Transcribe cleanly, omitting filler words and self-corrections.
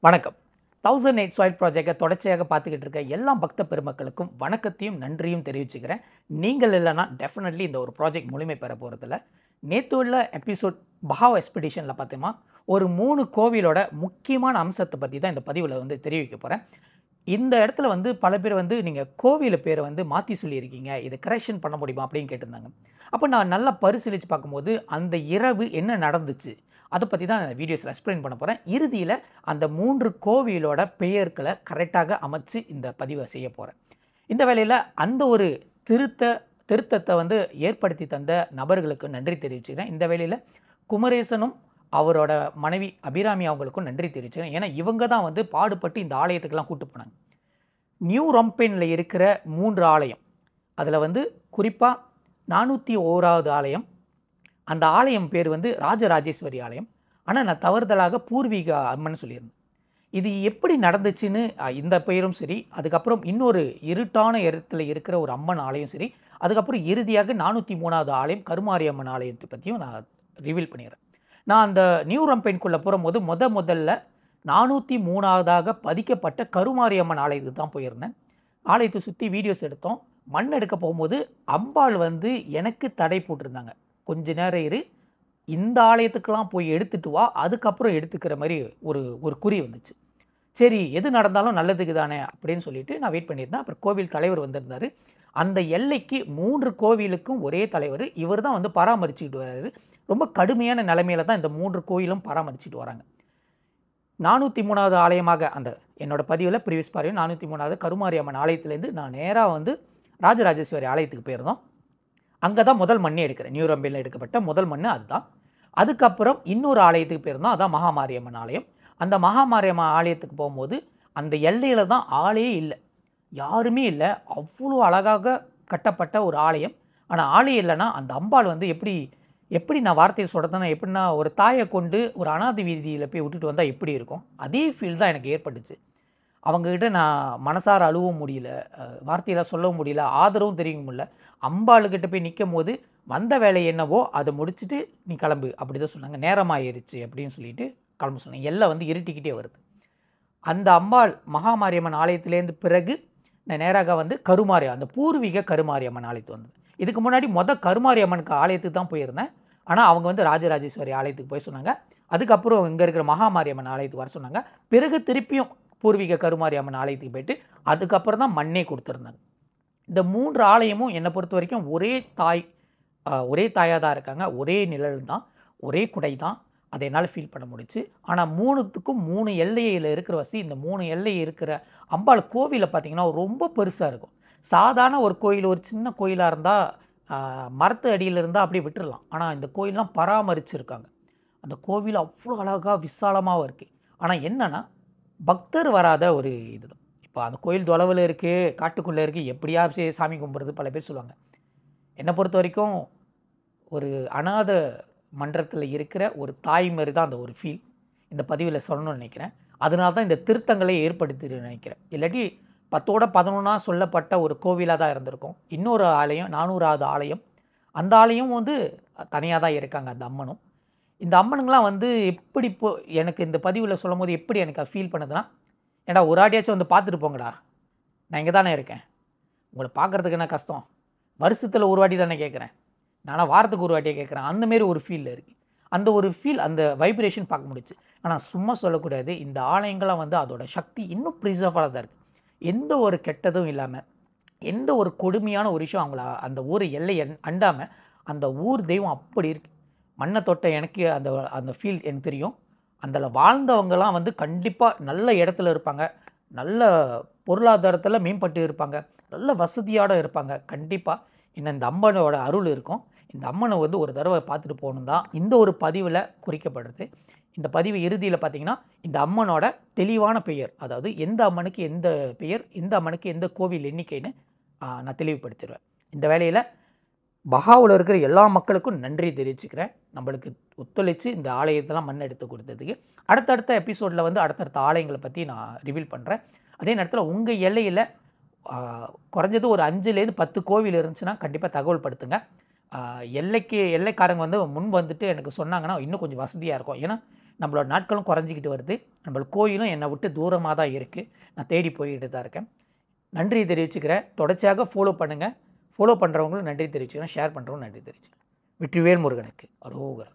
வணக்கம். 1008 சாயில் ப்ராஜெக்டை தொடர்ச்சியாக பார்த்துக்கிட்டு இருக்க எல்லா பக்த பெருமக்களுக்கும் வணக்கத்தையும் நன்றியும் தெரிவிச்சுக்கிறேன். நீங்கள் இல்லைன்னா டெஃபினெட்லி இந்த ஒரு ப்ராஜெக்ட் முழுமை பெற போகிறதில்ல. நேற்று உள்ள எபிசோட் பஹாவ் எக்ஸ்பெடிஷனில் பார்த்தீங்கன்னா ஒரு 3 கோவிலோட முக்கியமான அம்சத்தை பற்றி தான் இந்த பதிவில் தெரிவிக்க போகிறேன். இந்த இடத்துல பல பேர் நீங்கள் கோவில் பேரை மாற்றி சொல்லியிருக்கீங்க, இதை கரெக்ஷன் பண்ண முடியுமா அப்படின்னு கேட்டிருந்தாங்க. அப்போ நான் நல்லா பரிசீலித்து பார்க்கும்போது அந்த இரவு என்ன நடந்துச்சு அதை பற்றி தான் வீடியோஸில் எக்ஸ்பிளைன் பண்ண போகிறேன். இறுதியில் அந்த 3 கோவிலோட பெயர்களை கரெக்டாக அமைச்சு இந்த பதிவை செய்ய போகிறேன். இந்த வேளையில் அந்த ஒரு திருத்தத்தை ஏற்படுத்தி தந்த நபர்களுக்கு நன்றி தெரிவிச்சுக்கிறேன். இந்த வேளையில் குமரேசனும் அவரோட மனைவி அபிராமி அவங்களுக்கும் நன்றி தெரிவிச்சுக்கிறேன். ஏன்னா இவங்க தான் பாடுபட்டு இந்த ஆலயத்துக்கெல்லாம் கூட்டு போனாங்க. நியூ ரம்பெனில் இருக்கிற 3 ஆலயம், அதில் குறிப்பாக 401வது ஆலயம், அந்த ஆலயம் பேர் ராஜராஜேஸ்வரி ஆலயம். ஆனால் நான் தவறுதலாக பூர்வீக அம்மன் சொல்லியிருந்தேன். இது எப்படி நடந்துச்சுன்னு இந்த பெயரும் சரி, அதுக்கப்புறம் இன்னொரு இருட்டான இடத்துல இருக்கிற ஒரு அம்மன் ஆலயம் சரி, அதுக்கப்புறம் இறுதியாக 403வது ஆலயம் கருமாரி அம்மன் ஆலயத்தை பற்றியும் நான் ரிவீல் பண்ணிடுறேன். நான் அந்த நியூ ரம்பென்குள்ளே போகும்போது முதல்ல 403வது பதிக்கப்பட்ட கருமாரி அம்மன் ஆலயத்துக்கு தான் போயிருந்தேன். ஆலயத்தை சுற்றி வீடியோஸ் எடுத்தோம். மண் எடுக்க போகும்போது அம்பாள் எனக்கு தடை போட்டிருந்தாங்க. கொஞ்ச நேரம் இரு, இந்த ஆலயத்துக்கெல்லாம் போய் எடுத்துகிட்டு வா, அதுக்கப்புறம் எடுத்துக்கிற மாதிரி ஒரு குறி வந்துச்சு. சரி, எது நடந்தாலும் நல்லதுக்கு தானே அப்படின்னு சொல்லிட்டு நான் வெயிட் பண்ணியிருந்தேன். அப்புறம் கோவில் தலைவர் வந்திருந்தார். அந்த எல்லைக்கு 3 கோவிலுக்கும் ஒரே தலைவர், இவர் தான் பராமரிச்சுக்கிட்டு வர்றாரு. ரொம்ப கடுமையான நிலைமையில தான் இந்த 3 கோவிலும் பராமரிச்சுட்டு வராங்க. 403வது ஆலயமாக அந்த என்னோட பதிவில் ப்ரீவியஸ் பாருங்க, 403வது கருமாரி அம்மன் ஆலயத்துலேருந்து நான் நேராக ராஜராஜேஸ்வரி ஆலயத்துக்கு போயிருந்தோம். அங்கே தான் முதல் மண்ணே எடுக்கிறேன். நியூ ரம்பெனில் எடுக்கப்பட்ட முதல் மண் அதுதான். அதுக்கப்புறம் இன்னொரு ஆலயத்துக்கு போயிருந்தோம், அதான் மகாமாரியம்மன் ஆலயம். அந்த மகாமாரியம்மன் ஆலயத்துக்கு போகும்போது அந்த எல்லையில் தான் ஆளே இல்லை, யாருமே இல்லை. அவ்வளோ அழகாக கட்டப்பட்ட ஒரு ஆலயம். ஆனால் ஆலயம் இல்லைன்னா அந்த அம்பாள் எப்படி நான் வார்த்தையை சொல்கிறதுனா, எப்படின்னா ஒரு தாயை கொண்டு ஒரு அனாதை வீதியில் போய் விட்டுட்டு வந்தால் எப்படி இருக்கும், அதே ஃபீல் தான் எனக்கு ஏற்பட்டுச்சு. அவங்கக்கிட்ட நான் மனசார அழுவும் முடியல, வார்த்தையெல்லாம் சொல்லவும் முடியல, ஆதரவும் தெரியும் முடியல. அம்பாளுக்கிட்ட போய் நிற்கும் போது வந்த வேலை என்னவோ அதை முடிச்சுட்டு நீ கிளம்பு அப்படி தான் சொன்னாங்க. நேரமாயிருச்சு அப்படின்னு சொல்லிட்டு கிளம்ப சொன்னாங்க. எல்லாம் இருட்டிக்கிட்டே வருது. அந்த அம்பாள் மகாமாரியம்மன் ஆலயத்திலேருந்து பிறகு நான் நேராக அந்த பூர்வீக கருமாரியம்மன் ஆலயத்து வந்தது. இதுக்கு முன்னாடி கருமாரி அம்மனுக்கு ஆலயத்துக்கு தான் போயிருந்தேன். ஆனால் அவங்க ராஜராஜேஸ்வரி ஆலயத்துக்கு போய் சொன்னாங்க. அதுக்கப்புறம் இங்கே இருக்கிற மகாமாரியம்மன் ஆலயத்துக்கு வர சொன்னாங்க. பிறகு திருப்பியும் பூர்வீக கருமாரி அம்மன் ஆலயத்துக்கு போயிட்டு அதுக்கப்புறம் தான் மண்ணே கொடுத்துருந்தாங்க. இந்த 3 ஆலயமும் என்னை பொறுத்த வரைக்கும் ஒரே தாயாக தான் இருக்காங்க. ஒரே நிழல் தான், ஒரே குடை தான். அதை என்னால் ஃபீல் பண்ண முடிச்சு. ஆனால் 3த்துக்கும் 3 எல்லையில் இருக்கிற இந்த 3 எல்லை இருக்கிற அம்பாள் கோவிலை பார்த்திங்கன்னா ரொம்ப பெருசாக இருக்கும். சாதாரண ஒரு கோயில், ஒரு சின்ன கோயிலாக இருந்தால் மரத்து அடியில் இருந்தால் அப்படியே விட்டுடலாம். ஆனால் இந்த கோயிலெலாம் பராமரிச்சிருக்காங்க. அந்த கோவில் அவ்வளோ அழகாக விசாலமாகவும் இருக்குது. ஆனால் என்னென்னா பக்தர் வராத ஒரு இதுதான். இப்போ அந்த கோயில் தொலைவில் இருக்குது, காட்டுக்குள்ளே இருக்குது, எப்படியா சாமி கும்பிட்றது பல பேர் சொல்லுவாங்க. என்னை பொறுத்த வரைக்கும் ஒரு அநாத மன்றத்தில் இருக்கிற ஒரு தாய் மாதிரி தான் அந்த ஒரு ஃபீல் இந்த பதிவில் சொல்லணும்னு நினைக்கிறேன். அதனால தான் இந்த திருத்தங்களை ஏற்படுத்தி நினைக்கிறேன். இல்லாட்டி 10ஓட 11 சொல்லப்பட்ட ஒரு கோவிலாக தான் இருந்திருக்கும். இன்னொரு ஆலயம் 400வது ஆலயம், அந்த ஆலயம் தனியாக தான் இருக்காங்க அந்த அம்மனும். இந்த அம்மனுங்களாம் எப்படி எனக்கு இந்த பதிவில் சொல்லும் போது எப்படி எனக்கு ஃபீல் பண்ணுதுன்னா, ஏன்டா ஒரு ஆடியாச்சும் பார்த்துட்டு போங்கடா, நான் இங்கே தானே இருக்கேன், உங்களை பார்க்குறதுக்கு என்ன கஷ்டம், வருஷத்தில் ஒரு வாட்டி தானே கேட்குறேன், நானும் வாரத்துக்கு ஒரு வாட்டியே கேட்குறேன், அந்தமாரி ஒரு ஃபீலில் இருக்குது. அந்த ஒரு ஃபீல், அந்த வைப்ரேஷன் பார்க்க முடிச்சு. ஆனால் சும்மா சொல்லக்கூடாது, இந்த ஆலயங்கள்லாம் அதோட சக்தி இன்னும் ப்ரிசர்வாக தான் இருக்குது. எந்த ஒரு கெட்டதும் இல்லாமல், எந்த ஒரு கொடுமையான ஒரு விஷயம் அவங்கள அந்த ஊர் எல்லை அண்டாமல் அந்த ஊர் தெய்வம் அப்படி இருக்குது. மண்ணை தொட்ட எனக்கு அந்த ஃபீல் எனக்கு தெரியும். அதில் வாழ்ந்தவங்கலாம் கண்டிப்பாக நல்ல இடத்துல இருப்பாங்க, நல்ல பொருளாதாரத்தில் மேம்பட்டு இருப்பாங்க, நல்ல வசதியோடு இருப்பாங்க. கண்டிப்பாக இன்னும் இந்த அம்மனோட அருள் இருக்கும். இந்த அம்மனை ஒரு தடவை பார்த்துட்டு போகணும் தான் இந்த ஒரு பதிவில் குறிக்கப்படுறது. இந்த பதிவு இறுதியில் பார்த்திங்கன்னா இந்த அம்மனோட தெளிவான பெயர், அதாவது எந்த அம்மனுக்கு எந்த பெயர், எந்த அம்மனுக்கு எந்த கோவில் எண்ணிக்கைன்னு நான் தெளிவுபடுத்திடுவேன். இந்த வேளையில் பஹாவில் இருக்கிற எல்லா மக்களுக்கும் நன்றி தெரிவிச்சுக்கிறேன். நம்மளுக்கு ஒத்துழைச்சு இந்த ஆலயத்தெல்லாம் மண் எடுத்து கொடுத்ததுக்கு. அடுத்தடுத்த எபிசோடில் அடுத்தடுத்த ஆலயங்களை பற்றி நான் ரிவீல் பண்ணுறேன். அதே நேரத்தில் உங்கள் எல்லையில் குறைஞ்சது ஒரு 5லேருந்து 10 கோவில் இருந்துச்சுன்னா கண்டிப்பாக தகவல் படுத்துங்க. எல்லைக்காரங்க முன் வந்துட்டு எனக்கு சொன்னாங்கன்னா இன்னும் கொஞ்சம் வசதியாக இருக்கும். ஏன்னா நம்மளோட நாட்களும் குறைஞ்சிக்கிட்டு வருது. நம்மளோட கோயிலும் என்னை விட்டு தூரமாக தான் இருக்குது. நான் தேடி போய்கிட்டு தான் இருக்கேன். நன்றி தெரிவிச்சுக்கிறேன். தொடர்ச்சியாக ஃபாலோ பண்ணுங்கள். ஃபாலோ பண்ணுறவங்களும் நன்றி தெரிவிச்சுக்கிறேன். ஷேர் பண்ணுறவங்களும் நன்றி தெரிவிச்சுக்கிறேன். வெற்றிவேல் முருகனுக்கு அரோகரா.